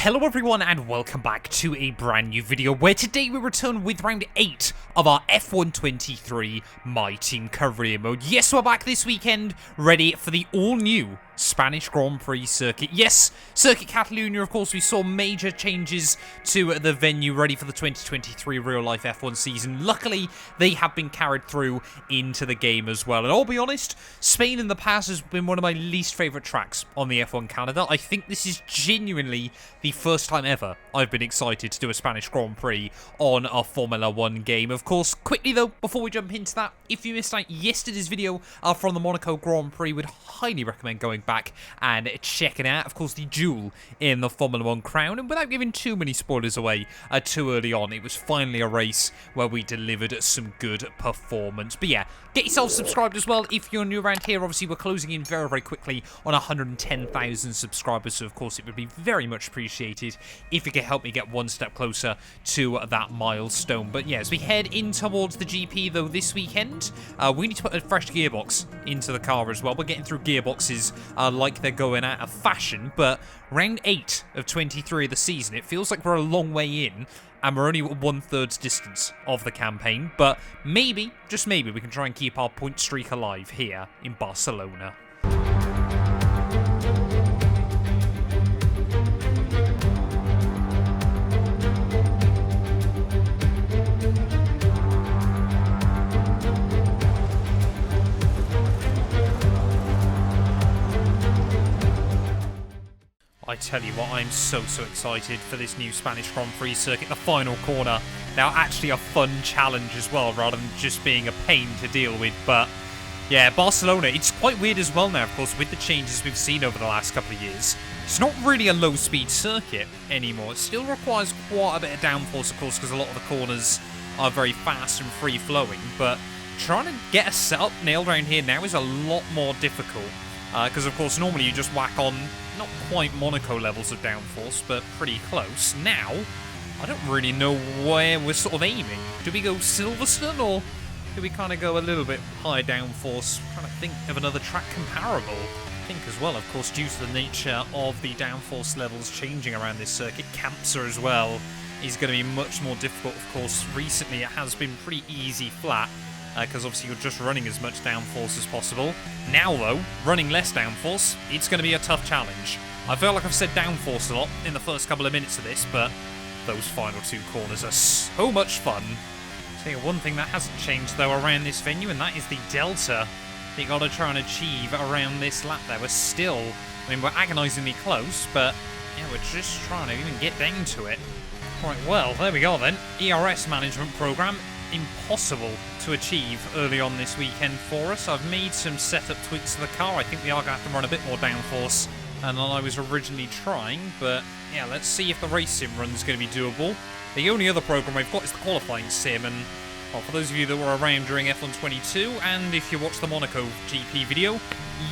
Hello everyone and welcome back to a brand new video where today we return with round 8 of our F123 My Team career mode. Yes, we're back this weekend, ready for the all-new Spanish Grand Prix circuit. Yes, Circuit Catalunya, of course, we saw major changes to the venue ready for the 2023 real-life F1 season. Luckily, they have been carried through into the game as well. And I'll be honest, Spain in the past has been one of my least favourite tracks on the F1 calendar. I think this is genuinely the first time ever I've been excited to do a Spanish Grand Prix on a Formula 1 game. Of course, quickly though, before we jump into that, if you missed out yesterday's video from the Monaco Grand Prix, would highly recommend going back and checking out, of course, the duel in the Formula 1 crown. And without giving too many spoilers away too early on, it was finally a race where we delivered some good performance. But yeah, get yourself subscribed as well if you're new around here. Obviously, we're closing in very, very quickly on 110,000 subscribers. So, of course, it would be very much appreciated if you could help me get one step closer to that milestone. But yeah, as we head in towards the GP, though, this weekend, we need to put a fresh gearbox into the car as well. We're getting through gearboxes like they're going out of fashion, but round 8 of 23 of the season, it feels like we're a long way in, and we're only 1/3 distance of the campaign, but maybe, just maybe, we can try and keep our point streak alive here in Barcelona. I tell you what, I'm so excited for this new Spanish Grand Prix circuit, the final corner. Now, actually a fun challenge as well, rather than just being a pain to deal with. But yeah, Barcelona, it's quite weird as well now, of course, with the changes we've seen over the last couple of years. It's not really a low-speed circuit anymore. It still requires quite a bit of downforce, of course, because a lot of the corners are very fast and free-flowing. But trying to get a setup nailed around here now is a lot more difficult. Because, of course, normally you just whack on not quite Monaco levels of downforce, but pretty close. Now, I don't really know where we're sort of aiming. Do we go Silverstone, or do we kind of go a little bit higher downforce? I'm trying to think of another track comparable. I think as well, of course, due to the nature of the downforce levels changing around this circuit, Kampsa as well is going to be much more difficult. Of course, recently it has been pretty easy flat, because obviously you're just running as much downforce as possible. Now though, running less downforce, it's going to be a tough challenge. I feel like I've said downforce a lot in the first couple of minutes of this, but those final 2 corners are so much fun. So yeah, one thing that hasn't changed though around this venue, and that is the delta that you got to try and achieve around this lap there. We're still, I mean, we're agonisingly close, but yeah, we're just trying to even get down to it. Right, well, there we go then. ERS management program. Impossible to achieve early on this weekend for us. I've made some setup tweaks to the car. I think we are going to have to run a bit more downforce than I was originally trying, but yeah, let's see if the race sim run's going to be doable. The only other program I've got is the qualifying sim, and well, for those of you that were around during F1 22, and if you watched the Monaco GP video,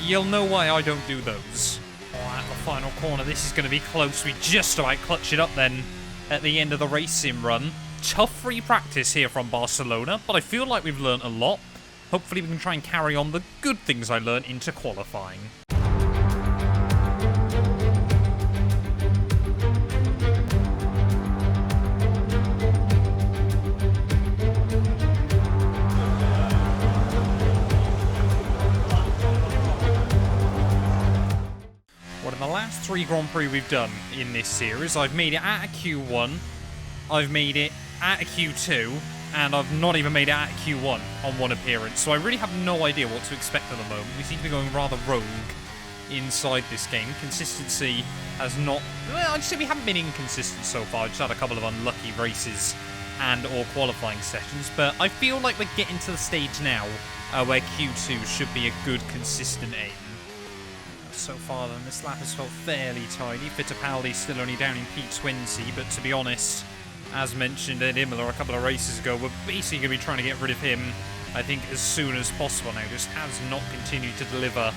you'll know why I don't do those. Oh, at the final corner, this is going to be close. We just about clutch it up then at the end of the race sim run. Tough free practice here from Barcelona, but I feel like we've learnt a lot. Hopefully we can try and carry on the good things I learnt into qualifying. Well, in the last 3 Grand Prix we've done in this series, I've made it out of Q1, I've made it out of Q2, and I've not even made it out of Q1 on one appearance, so I really have no idea what to expect at the moment. We seem to be going rather rogue inside this game. Consistency has not... Well, I'd say we haven't been inconsistent so far. I've just had a couple of unlucky races and or qualifying sessions, but I feel like we're getting to the stage now where Q2 should be a good, consistent aim. So far then, this lap has felt fairly tidy. Fittipaldi's still only down in P20, but to be honest, as mentioned at Imola a couple of races ago, we're basically going to be trying to get rid of him, I think, as soon as possible now. Just has not continued to deliver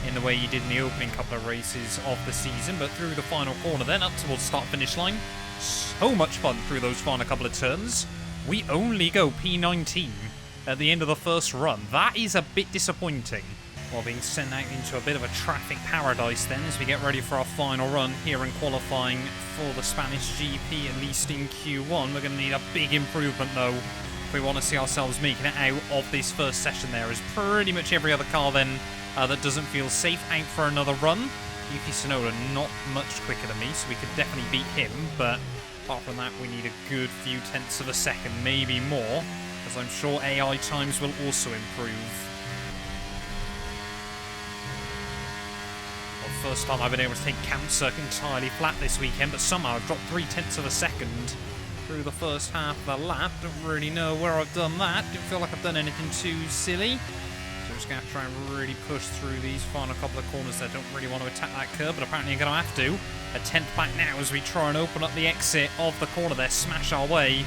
in the way he did in the opening couple of races of the season, but through the final corner then, up towards start-finish line. So much fun through those final couple of turns. We only go P19 at the end of the first run. That is a bit disappointing. While being sent out into a bit of a traffic paradise then as we get ready for our final run here in qualifying for the Spanish GP, at least in Q1. We're going to need a big improvement though if we want to see ourselves making it out of this first session there, as pretty much every other car then that doesn't feel safe out for another run. Yuki Tsunoda not much quicker than me, so we could definitely beat him, but apart from that we need a good few tenths of a second, maybe more, as I'm sure AI times will also improve. First time I've been able to take Camp Circuit entirely flat this weekend, but somehow I've dropped 0.3 of a second through the first half of the lap. Don't really know where I've done that. Don't feel like I've done anything too silly. So I'm just going to try and really push through these final couple of corners there. Don't really want to attack that curb, but apparently I'm going to have to. A 10th back now as we try and open up the exit of the corner there, smash our way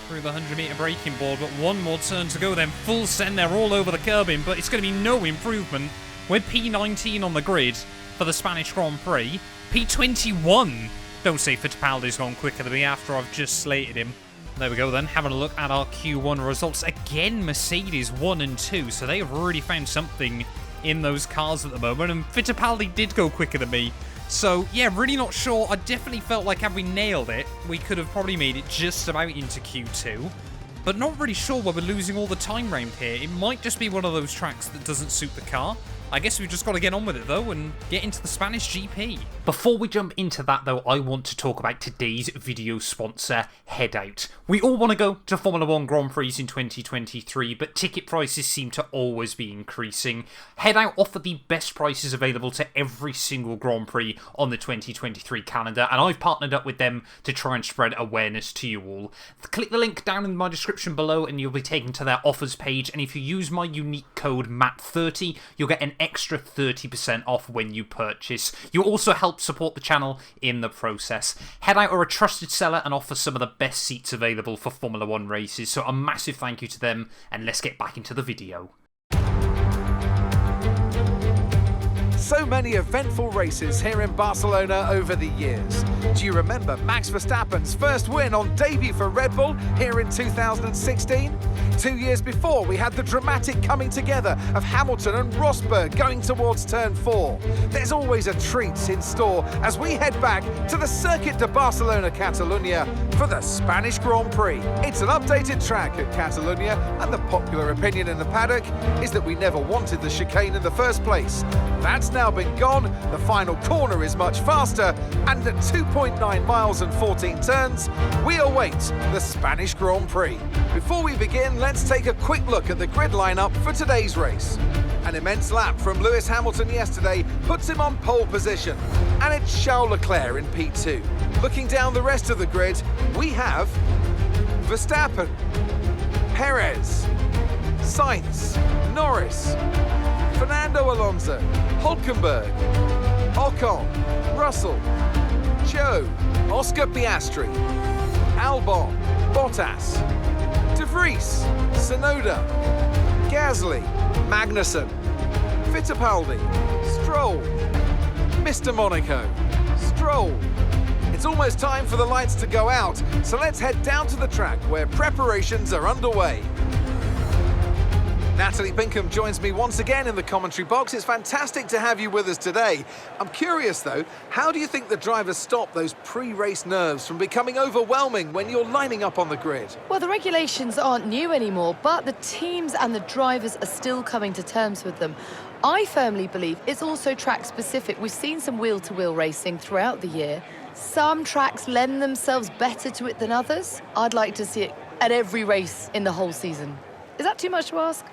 through the 100-metre braking board, but one more turn to go then. Full send there all over the curbing, but it's going to be no improvement. We're P19 on the grid for the Spanish Grand Prix. P21. Don't say Fittipaldi's gone quicker than me after I've just slated him. There we go then, having a look at our Q1 results. Again, Mercedes 1 and 2, so they have really found something in those cars at the moment, and Fittipaldi did go quicker than me. So, yeah, really not sure. I definitely felt like had we nailed it, we could have probably made it just about into Q2. But not really sure why we're losing all the time round here. It might just be one of those tracks that doesn't suit the car. I guess we've just got to get on with it though and get into the Spanish GP. Before we jump into that though, I want to talk about today's video sponsor, Headout. We all want to go to Formula 1 Grand Prix in 2023, but ticket prices seem to always be increasing. Headout offer the best prices available to every single Grand Prix on the 2023 calendar, and I've partnered up with them to try and spread awareness to you all. Click the link down in my description below and you'll be taken to their offers page, and if you use my unique code MAT30, you'll get an extra 30% off when you purchase. You also help support the channel in the process. Headout are a trusted seller and offer some of the best seats available for Formula 1 races, so a massive thank you to them, and let's get back into the video. So many eventful races here in Barcelona over the years. Do you remember Max Verstappen's first win on debut for Red Bull here in 2016? 2 years before, we had the dramatic coming together of Hamilton and Rosberg going towards turn 4. There's always a treat in store as we head back to the Circuit de Barcelona Catalunya for the Spanish Grand Prix. It's an updated track at Catalunya, and the popular opinion in the paddock is that we never wanted the chicane in the first place. That's now been gone, the final corner is much faster, and at 2.9 miles and 14 turns, we await the Spanish Grand Prix. Before we begin, let's take a quick look at the grid lineup for today's race. An immense lap from Lewis Hamilton yesterday puts him on pole position, and it's Charles Leclerc in P2. Looking down the rest of the grid, we have Verstappen, Perez, Sainz, Norris, Fernando Alonso, Hülkenberg, Ocon, Russell, Zhou, Oscar Piastri, Albon, Bottas, De Vries, Tsunoda, Gasly, Magnussen, Fittipaldi, Stroll, Mr. Monaco, Stroll. It's almost time for the lights to go out, so let's head down to the track where preparations are underway. Natalie Pinkham joins me once again in the commentary box. It's fantastic to have you with us today. I'm curious though, how do you think the drivers stop those pre-race nerves from becoming overwhelming when you're lining up on the grid? Well, the regulations aren't new anymore, but the teams and the drivers are still coming to terms with them. I firmly believe it's also track specific. We've seen some wheel-to-wheel racing throughout the year. Some tracks lend themselves better to it than others. I'd like to see it at every race in the whole season. Is that too much to ask?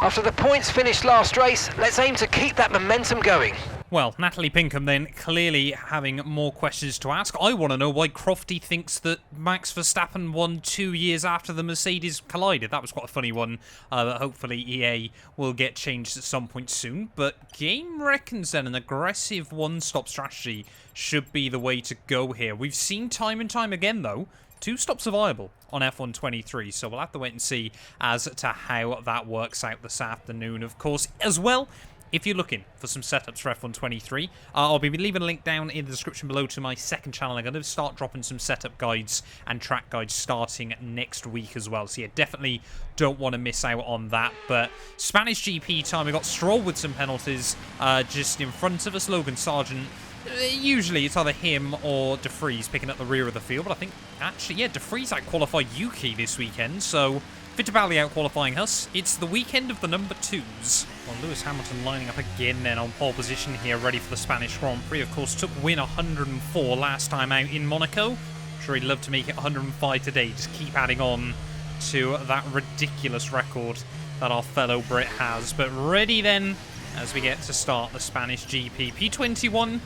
After the points finished last race, let's aim to keep that momentum going. Well, Natalie Pinkham then clearly having more questions to ask. I want to know why Crofty thinks that Max Verstappen won 2 years after the Mercedes collided. That was quite a funny one that hopefully EA will get changed at some point soon. But Game reckons then an aggressive one-stop strategy should be the way to go here. We've seen time and time again, though, 2 stops are viable on F1 23, so we'll have to wait and see as to how that works out this afternoon. Of course, as well, if you're looking for some setups for F123, I'll be leaving a link down in the description below to my second channel. I'm going to start dropping some setup guides and track guides starting next week as well. So yeah, definitely don't want to miss out on that. But Spanish GP time, we got Stroll with some penalties just in front of us. Logan Sargent, usually it's either him or De Vries picking up the rear of the field. But I think, actually, yeah, De Vries out-qualified Yuki this weekend. So Fittipaldi out-qualifying us. It's the weekend of the number 2s. Well, Lewis Hamilton lining up again then on pole position here, ready for the Spanish Grand Prix. Of course, took win 104 last time out in Monaco. I'm sure he'd love to make it 105 today. Just keep adding on to that ridiculous record that our fellow Brit has. But ready then as we get to start the Spanish GP. P21,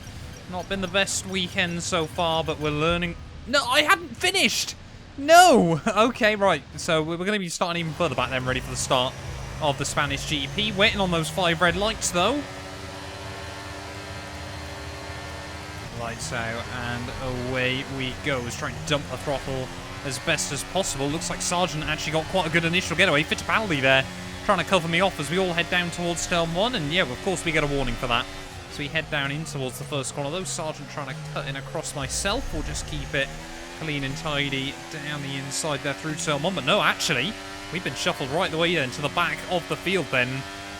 not been the best weekend so far, but we're learning... No, I hadn't finished! No! Okay, right. So we're going to be starting even further back then, ready for the start of the Spanish GP. Waiting on those 5 red lights, though. Lights out, and away we go. Let's try and dump the throttle as best as possible. Looks like Sargent actually got quite a good initial getaway. Fittipaldi there, trying to cover me off as we all head down towards turn 1. And yeah, of course we get a warning for that. So we head down in towards the first corner. Though Sargent trying to cut in across myself, we'll just keep it clean and tidy down the inside there through turn 1. But no, actually, we've been shuffled right the way then to the back of the field then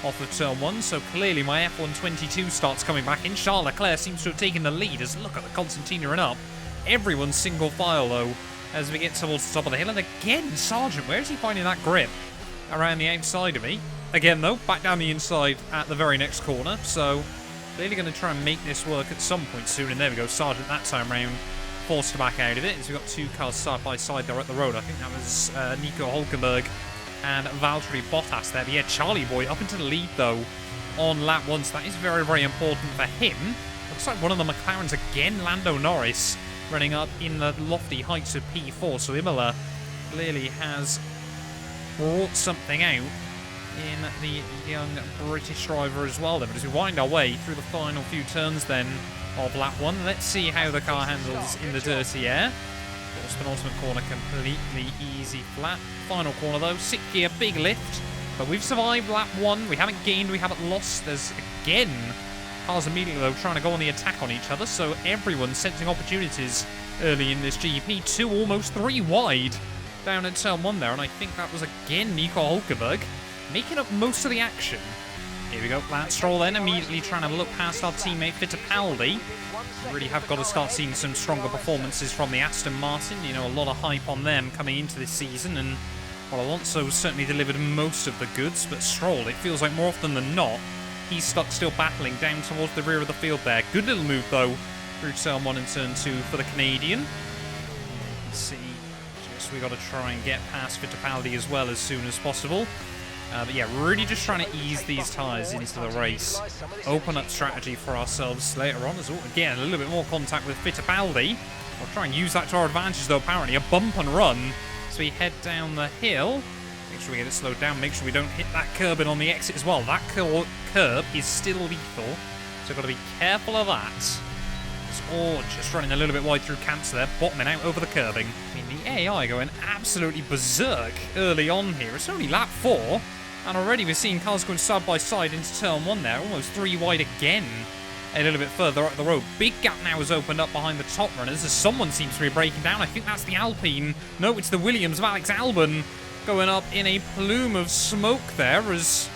off of turn 1. So clearly my F122 starts coming back in. Charles Leclerc seems to have taken the lead as look at the Constantina and up. Everyone's single file though as we get towards the top of the hill. And again, Sargent, where is he finding that grip? Around the outside of me. Again though, back down the inside at the very next corner. So clearly going to try and make this work at some point soon. And there we go, Sargent that time round forced to back out of it as we've got 2 cars side by side there at the road. I think that was Nico Hülkenberg and Valtteri Bottas there. But yeah, Charlie Boy up into the lead though on lap 1. So that is very, very important for him. Looks like one of the McLarens again, Lando Norris, running up in the lofty heights of P4. So Imola clearly has brought something out in the young British driver as well then. But as we wind our way through the final few turns then of lap 1, let's see how the car handles in the dirty air. Of course, penultimate corner completely easy flat. Final corner though, 6th gear, big lift. But we've survived lap 1. We haven't gained, we haven't lost. There's again cars immediately though trying to go on the attack on each other. So everyone's sensing opportunities early in this GP. 2, almost 3 wide down at turn 1 there. And I think that was again Nico Hülkenberg making up most of the action. Here we go, Lance Stroll then, immediately trying to look past our teammate Fittipaldi. Really have got to start seeing some stronger performances from the Aston Martin. You know, a lot of hype on them coming into this season, and well, Alonso certainly delivered most of the goods, but Stroll, it feels like more often than not, he's stuck still battling down towards the rear of the field there. Good little move though, through turn 1 and turn 2 for the Canadian. You can see, just we got to try and get past Fittipaldi as well as soon as possible. But yeah, really just trying to ease these tyres into the race. Open up strategy for ourselves later on as well. Again, a little bit more contact with Fittipaldi. We'll try and use that to our advantage though, apparently. A bump and run. So we head down the hill. Make sure we get it slowed down. Make sure we don't hit that curb in on the exit as well. That curb is still lethal. So we've got to be careful of that. It's all just running a little bit wide through cancer there. Bottoming out over the curbing. I mean, the AI going absolutely berserk early on here. It's only lap 4. And already we're seeing cars going side by side into turn 1 there. Almost 3 wide again. A little bit further up the road. Big gap now has opened up behind the top runners as someone seems to be breaking down. I think that's the Alpine. No, it's the Williams of Alex Albon going up in a plume of smoke there as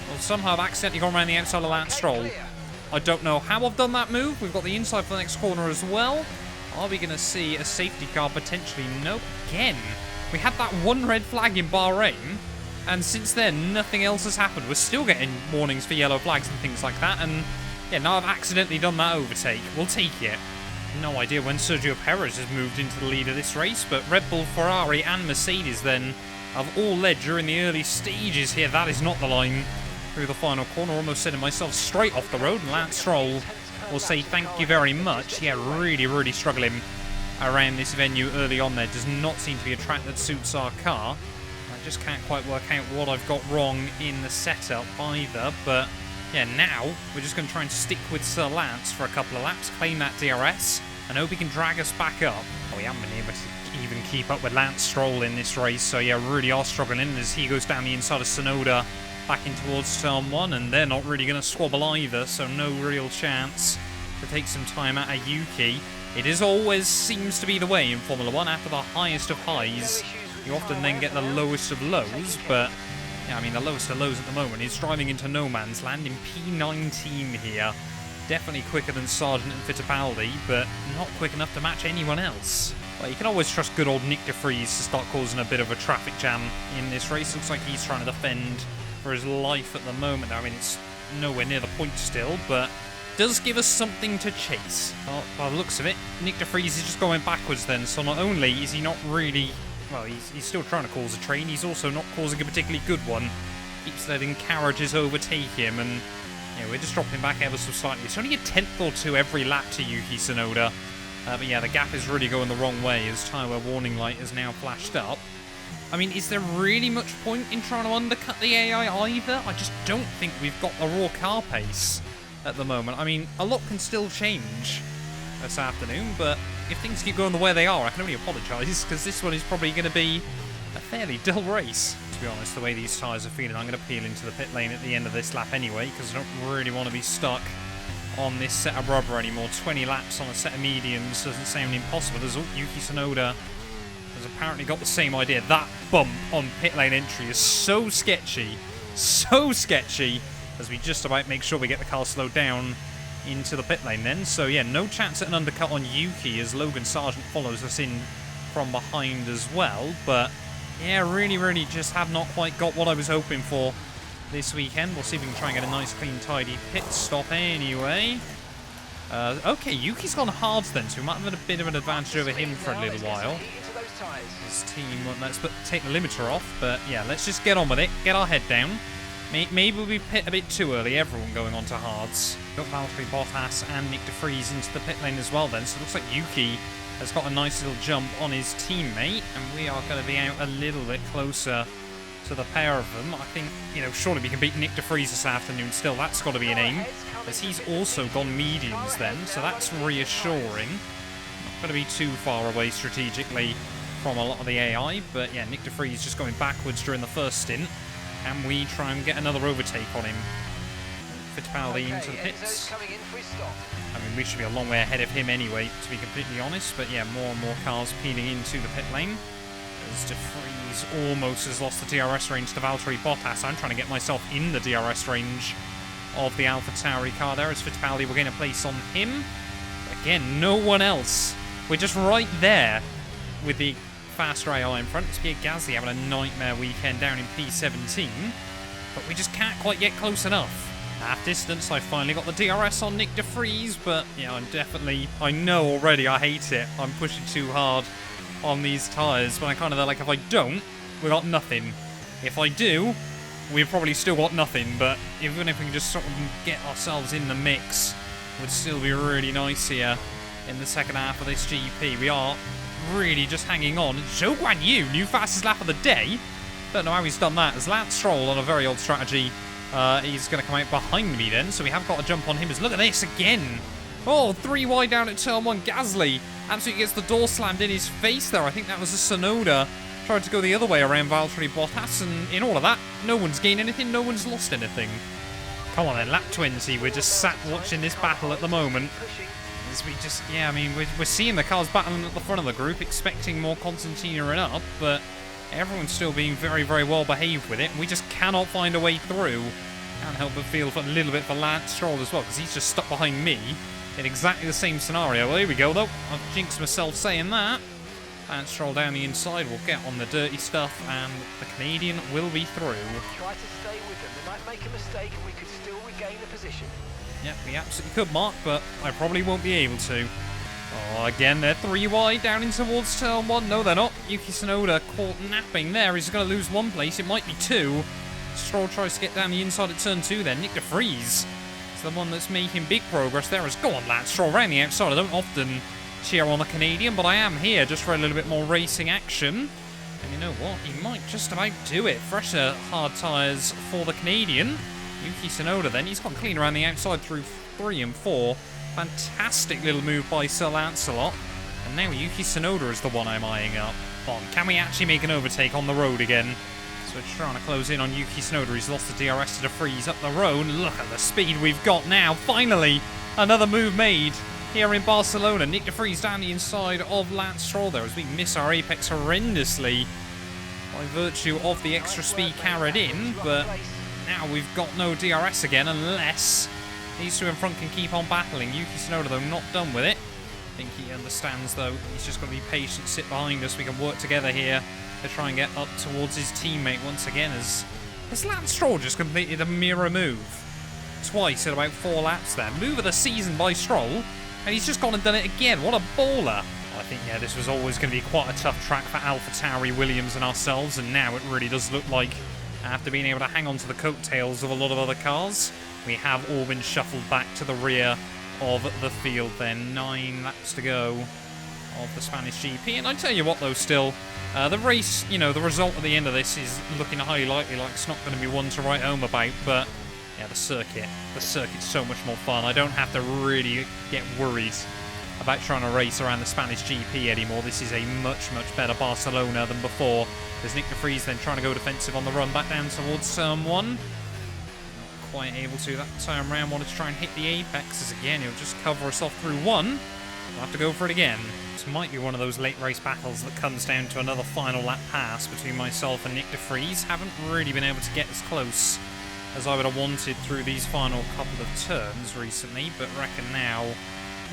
well, somehow I've accidentally gone around the outside of Lance Stroll. I don't know how I've done that move. We've got the inside for the next corner as well. Are we going to see a safety car potentially? Nope. Again, we had that 1 red flag in Bahrain. And since then, nothing else has happened. We're still getting warnings for yellow flags and things like that. And yeah, now I've accidentally done that overtake. We'll take it. No idea when Sergio Perez has moved into the lead of this race. But Red Bull, Ferrari and Mercedes then have all led during the early stages here. That is not the line through the final corner. Almost sending myself straight off the road. And Lance Stroll will say thank you very much. Yeah, really struggling around this venue early on there. Does not seem to be a track that suits our car. I just can't quite work out what I've got wrong in the setup either, but yeah, now we're just going to try and stick with Sir Lance for a couple of laps, claim that DRS, and hope he can drag us back up. Oh, we haven't been able to even keep up with Lance Stroll in this race, so yeah, really are struggling as he goes down the inside of Sonoda back in towards turn 1, and they're not really going to squabble either, so no real chance to take some time out of Yuki. It is always seems to be the way in Formula 1. After the highest of highs, you often then get the lowest of lows, but yeah, I mean, the lowest of lows at the moment is driving into no man's land in P19 here. Definitely quicker than Sargent and Fittipaldi, but not quick enough to match anyone else. Well, you can always trust good old Nick de Vries to start causing a bit of a traffic jam in this race. Looks like he's trying to defend for his life at the moment. I mean, it's nowhere near the point still, but does give us something to chase. Well, by the looks of it, Nick de Vries is just going backwards then, so not only is he not really... Well, he's still trying to cause a train, he's also not causing a particularly good one. Keeps letting carriages overtake him, and yeah, we're just dropping back ever so slightly. It's only a tenth or two every lap to Yuki Tsunoda. But yeah, the gap is really going the wrong way as tyre wear warning light has now flashed up. I mean, is there really much point in trying to undercut the AI either? I just don't think we've got the raw car pace at the moment. I mean, a lot can still change this afternoon, but if things keep going the way they are, I can only apologise, because this one is probably going to be a fairly dull race. To be honest, the way these tyres are feeling, I'm going to peel into the pit lane at the end of this lap anyway, because I don't really want to be stuck on this set of rubber anymore. 20 laps on a set of mediums doesn't sound impossible. There's Yuki Tsunoda has apparently got the same idea. That bump on pit lane entry is so sketchy, as we just about make sure we get the car slowed down into the pit lane then. So yeah, no chance at an undercut on Yuki as Logan Sargent follows us in from behind as well. But yeah, really just have not quite got what I was hoping for this weekend. We'll see if we can try and get a nice, clean, tidy pit stop anyway. Okay, Yuki's gone hard then, so we might have had a bit of an advantage over him for a little while. His team won't let us take the limiter off, but yeah, let's just get on with it, get our head down. Maybe we pit a bit too early, everyone going on to hards. Got Valtteri Bottas and Nick de Vries into the pit lane as well then, so it looks like Yuki has got a nice little jump on his teammate, and we are going to be out a little bit closer to the pair of them. I think, you know, surely we can beat Nick de Vries this afternoon still. That's got to be an aim, as he's also gone mediums then, so that's reassuring. Not going to be too far away strategically from a lot of the AI, but yeah, Nick de Vries just going backwards during the first stint. Can we try and get another overtake on him? Fittipaldi into the pits. I mean, we should be a long way ahead of him anyway, to be completely honest, but yeah, more and more cars peeling into the pit lane. As de Vries almost has lost the DRS range to Valtteri Bottas. I'm trying to get myself in the DRS range of the AlphaTauri car there as Fittipaldi will gain a place on him. Again, no one else. We're just right there with the faster AI in front. It's Pierre Gasly having a nightmare weekend down in P17, but we just can't quite get close enough. Half distance, I finally got the DRS on Nick de Vries, but yeah, I know already I hate it. I'm pushing too hard on these tyres, but I kind of like, if I don't, we got nothing. If I do, we've probably still got nothing, but even if we can just sort of get ourselves in the mix, it would still be really nice here in the second half of this GP. We are really just hanging on. Zhou Guanyu, new fastest lap of the day. Don't know how he's done that. As Lance Stroll on a very old strategy, he's going to come out behind me then, so we have got to jump on him. Look at this again. Oh, 3 wide down at turn 1. Gasly absolutely gets the door slammed in his face there. I think that was a Tsunoda. Tried to go the other way around Valtteri Bottas, and in all of that, no one's gained anything, no one's lost anything. Come on then, lap 20. We're just sat watching this battle at the moment. As we just, yeah, I mean, we're seeing the cars battling at the front of the group, expecting more Constantina and up, but everyone's still being very well behaved with it, and we just cannot find a way through. Can't help but feel for a little bit for Lance Stroll as well, because he's just stuck behind me in exactly the same scenario. Well, here we go, though. I've jinxed myself saying that. Lance Stroll down the inside will get on the dirty stuff, and the Canadian will be through. Try to stay with them. They might make a mistake, and we could still regain the position. Yep, we absolutely could, Mark, but I probably won't be able to. Oh, again, they're 3 wide down in towards turn 1. No, they're not. Yuki Tsunoda caught napping there. He's going to lose 1 place. It might be 2. Stroll tries to get down the inside at turn 2 then. Nick de Vries is the one that's making big progress there. Go on, Lance Stroll, around the outside. I don't often cheer on the Canadian, but I am here just for a little bit more racing action. And you know what? He might just about do it. Fresher hard tyres for the Canadian. Yuki Tsunoda then. He's gone clean around the outside through 3 and 4. Fantastic little move by Sir Lancelot. And now Yuki Tsunoda is the one I'm eyeing up. Can we actually make an overtake on the road again? So we're trying to close in on Yuki Tsunoda. He's lost the DRS to De Vries up the road. Look at the speed we've got now. Finally, another move made here in Barcelona. Nick De Vries down the inside of Lance Stroll there as we miss our apex horrendously by virtue of the extra speed carried in. But now we've got no DRS again unless these two in front can keep on battling. Yuki Tsunoda, though, not done with it. I think he understands, though. He's just got to be patient, sit behind us. We can work together here to try and get up towards his teammate once again. Has Lance Stroll just completed a mirror move twice in about 4 laps there? Move of the season by Stroll, and he's just gone and done it again. What a baller. I think, yeah, this was always going to be quite a tough track for AlphaTauri, Williams and ourselves, and now it really does look like, after being able to hang on to the coattails of a lot of other cars, we have all been shuffled back to the rear of the field then. 9 laps to go of the Spanish GP. And I tell you what, though, still, the race, you know, the result at the end of this is looking highly likely like it's not going to be one to write home about, but yeah, the circuit's so much more fun. I don't have to really get worried about trying to race around the Spanish GP anymore. This is a much, much better Barcelona than before. There's Nick De Vries then trying to go defensive on the run back down towards turn 1. Quite able to that time round. Wanted to try and hit the apexes again. He'll just cover us off through 1. We'll have to go for it again. This might be one of those late race battles that comes down to another final lap pass between myself and Nick De Vries. Haven't really been able to get as close as I would have wanted through these final couple of turns recently, but reckon now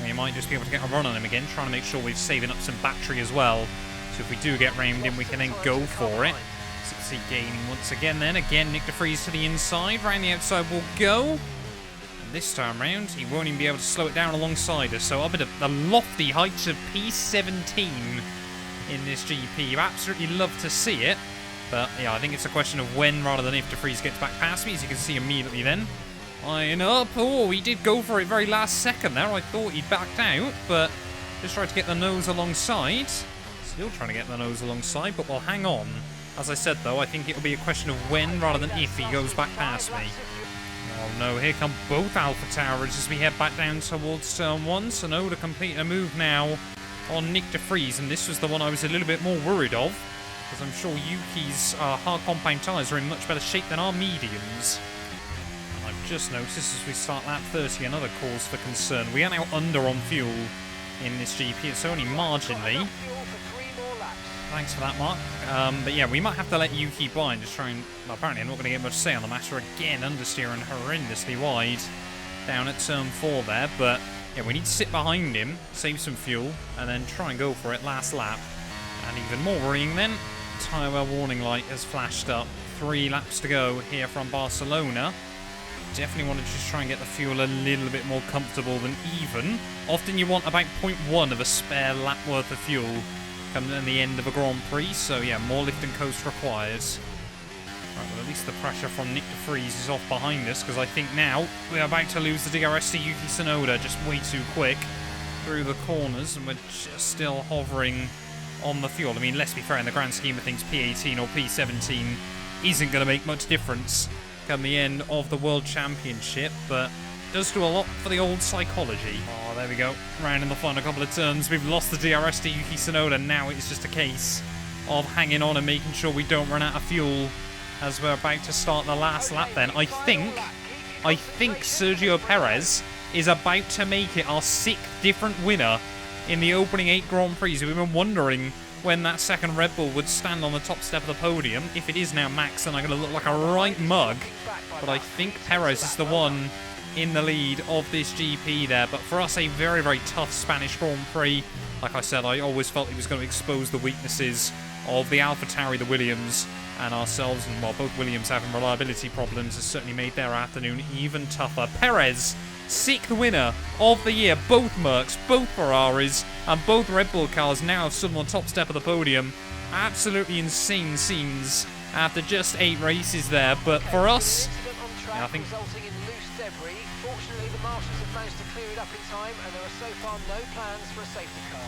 we might just be able to get a run on him again, trying to make sure we're saving up some battery as well. So if we do get rammed in, we can then go for it. Succeed gaining once again then. Again, Nick De Vries to the inside. Round the outside we'll go. And this time round, he won't even be able to slow it down alongside us. So up at the lofty heights of P17 in this GP. You absolutely love to see it. But yeah, I think it's a question of when rather than if De Vries gets back past me, as you can see immediately then. Eyeing up. Oh, he did go for it very last second there. I thought he'd backed out, but just tried to get the nose alongside. Still trying to get the nose alongside, but we'll hang on. As I said, though, I think it'll be a question of when rather than if he goes back past me. Oh no, here come both AlphaTauris as we head back down towards turn 1. Tsunoda complete a move now on Nick De Vries, and this was the one I was a little bit more worried of, because I'm sure Yuki's hard compound tyres are in much better shape than our mediums. And I've just noticed as we start lap 30, another cause for concern. We are now under on fuel in this GP. It's only marginally. Thanks for that, Mark. But yeah, we might have to let Yuki by and just try and... Well, apparently I'm not going to get much say on the matter. Again, understeering horrendously wide down at turn 4 there. But yeah, we need to sit behind him, save some fuel, and then try and go for it last lap. And even more worrying then, tyre wear warning light has flashed up. 3 laps to go here from Barcelona. Definitely want to just try and get the fuel a little bit more comfortable than even. Often you want about 0.1 of a spare lap worth of fuel coming at the end of a Grand Prix, so yeah, more lift and coast required. Right, well, at least the pressure from Nick De Vries is off behind us, because I think now we're about to lose the DRS to Yuki Tsunoda just way too quick through the corners, and we're just still hovering on the fuel. I mean, let's be fair, in the grand scheme of things, P18 or P17 isn't going to make much difference come the end of the World Championship, but does do a lot for the old psychology. Oh, there we go. Round in the final couple of turns. We've lost the DRS to Yuki Tsunoda. Now it's just a case of hanging on and making sure we don't run out of fuel as we're about to start the last lap then. I think Sergio Perez is about to make it our 6th different winner in the opening 8 Grand Prix. We've been wondering when that second Red Bull would stand on the top step of the podium. If it is now Max, then I'm going to look like a right mug. But I think Perez is the one in the lead of this GP there. But for us, a very, very tough Spanish Grand Prix. Like I said, I always felt he was going to expose the weaknesses of the AlphaTauri, the Williams, and ourselves. And while both Williams having reliability problems has certainly made their afternoon even tougher. Perez, 6th winner of the year. Both Mercs, both Ferraris, and both Red Bull cars now have stood on the top step of the podium. Absolutely insane scenes after just 8 races there. But for us, yeah, I think... Fortunately, the marshals have managed to clear it up in time, and there are so far no plans for a safety car.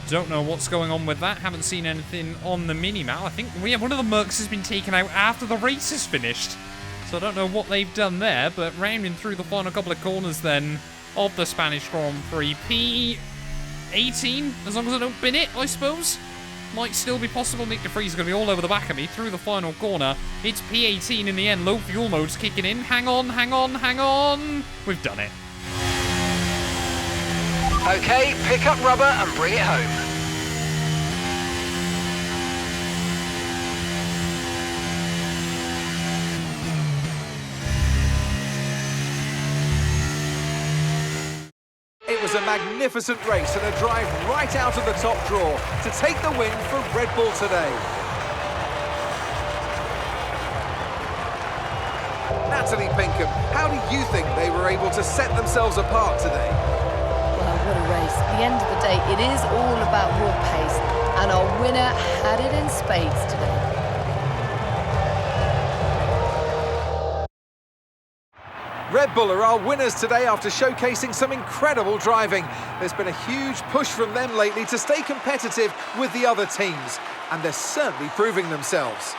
Don't know what's going on with that. Haven't seen anything on the mini-map. I think one of the Mercs has been taken out after the race is finished. So I don't know what they've done there, but rounding through the final couple of corners then of the Spanish Grand Prix. P18, as long as I don't bin it, I suppose. might still be possible. Nick de Vries is going to be all over the back of me through the final corner. It's P18 in the end. Low fuel mode's kicking in. Hang on, hang on, hang on. We've done it. Okay, pick up rubber and bring it home. It was a magnificent race and a drive right out of the top draw to take the win for Red Bull today. Natalie Pinkham, how do you think they were able to set themselves apart today? Well, what a race. At the end of the day, it is all about raw pace, and our winner had it in spades today. Red Bull are our winners today after showcasing some incredible driving. There's been a huge push from them lately to stay competitive with the other teams, and they're certainly proving themselves.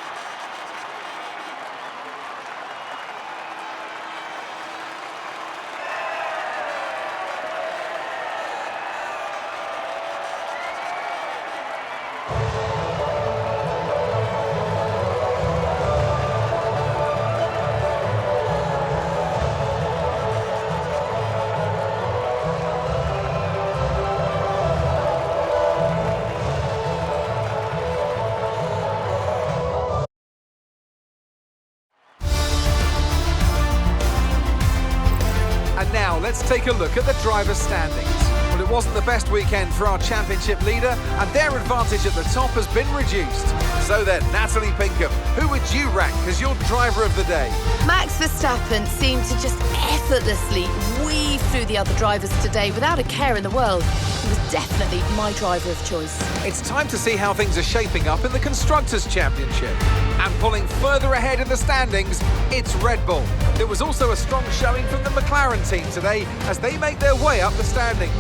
And now let's take a look at the driver's standings. Well, it wasn't the best weekend for our championship leader, and their advantage at the top has been reduced. So then, Natalie Pinkham, who would you rank as your driver of the day? Max Verstappen seemed to just effortlessly weave through the other drivers today without a care in the world. He was definitely my driver of choice. It's time to see how things are shaping up in the Constructors' Championship. And pulling further ahead in the standings, it's Red Bull. There was also a strong showing from the McLaren team today as they make their way up the standings.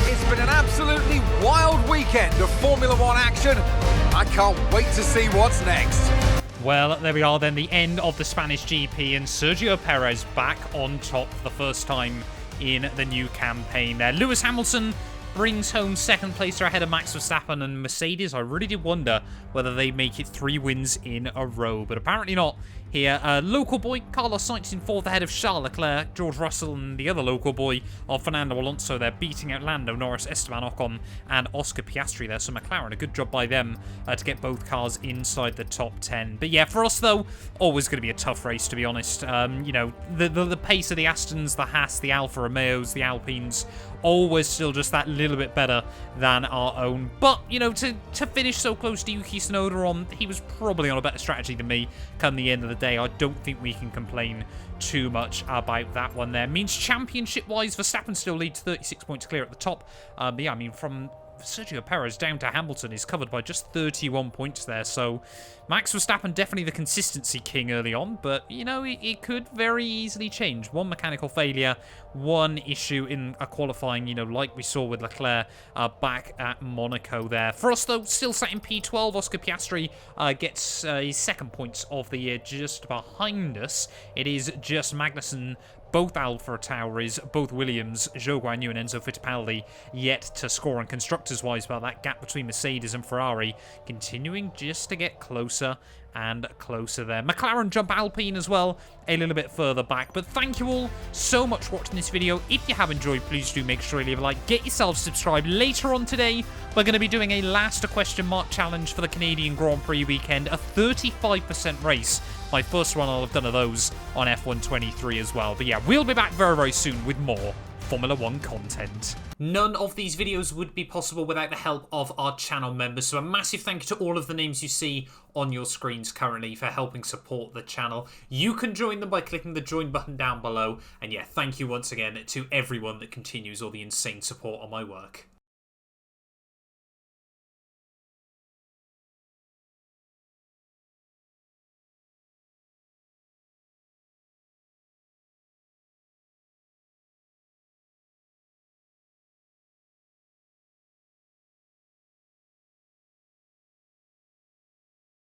It's been an absolutely wild weekend of Formula One action. I can't wait to see what's next. Well, there we are then, the end of the Spanish GP, and Sergio Perez back on top for the first time in the new campaign there. Lewis Hamilton brings home second place ahead of Max Verstappen, and Mercedes, I really did wonder whether they make it 3 wins in a row, but apparently not here. Local boy Carlos Sainz in 4th ahead of Charles Leclerc, George Russell and the other local boy of Fernando Alonso. They're beating out Lando, Norris, Esteban Ocon and Oscar Piastri there. So McLaren, a good job by them to get both cars inside the top 10. But yeah, for us though, always going to be a tough race, to be honest. You know, the pace of the Astons, the Haas, the Alfa Romeos, the Alpines, always still just that little bit better than our own. But, you know, to finish so close to Yuki Tsunoda he was probably on a better strategy than me come the end of the day. I don't think we can complain too much about that one there. Means championship-wise, Verstappen still leads 36 points clear at the top. But yeah, I mean, from Sergio Perez down to Hamilton is covered by just 31 points there. So Max Verstappen definitely the consistency king early on, but you know, it could very easily change. One mechanical failure, one issue in a qualifying, you know, like we saw with Leclerc back at Monaco there. For us though, still sat in P12, Oscar Piastri gets his 2nd points of the year. Just behind us, it is just Magnussen, both Alpha Tauris, both Williams, Zhou Guanyu and Enzo Fittipaldi yet to score. And constructors-wise, well, that gap between Mercedes and Ferrari continuing just to get closer and closer there. McLaren jump Alpine as well, a little bit further back. But thank you all so much for watching this video. If you have enjoyed, please do make sure you leave a like. Get yourself subscribed. Later on today, we're going to be doing a last question mark challenge for the Canadian Grand Prix weekend, a 35% race. My first one I'll have done of those on F123 as well. But yeah, we'll be back very, very soon with more Formula One content. None of these videos would be possible without the help of our channel members. So a massive thank you to all of the names you see on your screens currently for helping support the channel. You can join them by clicking the join button down below. And yeah, thank you once again to everyone that continues all the insane support on my work.